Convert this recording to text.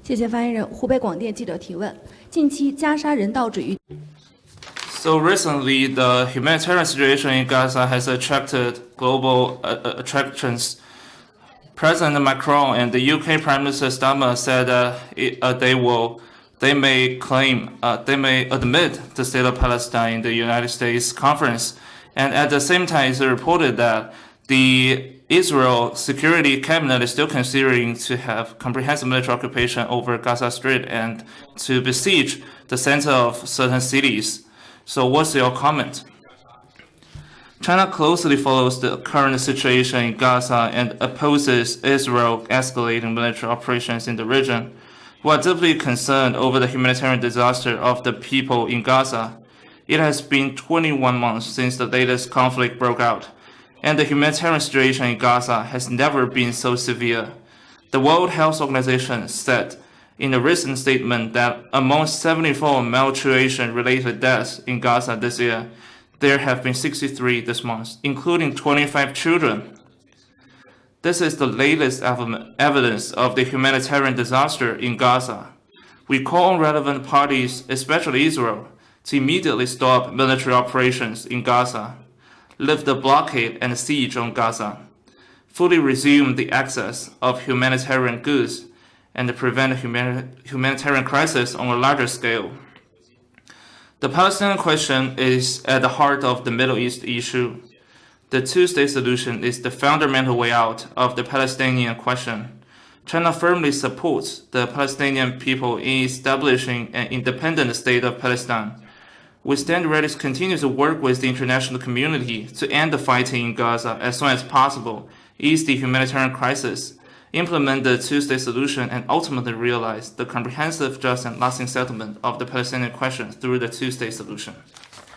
谢谢发言人。湖北广电记者提问：近期加沙人道主义。So recently, the humanitarian situation in Gaza has attracted global attractions. President Macron and the UK Prime Minister Starmer said they may admit the state of Palestine in the United States conference, and at the same time, it's reported that the Israel Security Cabinet is still considering to have comprehensive military occupation over Gaza Strip and to besiege the center of certain cities. So what's your comment? China closely follows the current situation in Gaza and opposes Israel escalating military operations in the region. We are deeply concerned over the humanitarian disaster of the people in Gaza. It has been 21 months since the latest conflict broke out, and the humanitarian situation in Gaza has never been so severe. The World Health Organization said in a recent statement that among 74 malnutrition-related deaths in Gaza this year, there have been 63 this month, including 25 children. This is the latest evidence of the humanitarian disaster in Gaza. We call on relevant parties, especially Israel, to immediately stop military operations in Gaza, lift the blockade and siege on Gaza, fully resume the access of humanitarian goods, and prevent a humanitarian crisis on a larger scale. The Palestinian question is at the heart of the Middle East issue. The two-state solution is the fundamental way out of the Palestinian question. China firmly supports the Palestinian people in establishing an independent state of Palestine. We stand ready to continue to work with the international community to end the fighting in Gaza as soon as possible, ease the humanitarian crisis, implement the two-state solution, and ultimately realize the comprehensive, just, and lasting settlement of the Palestinian question through the two-state solution.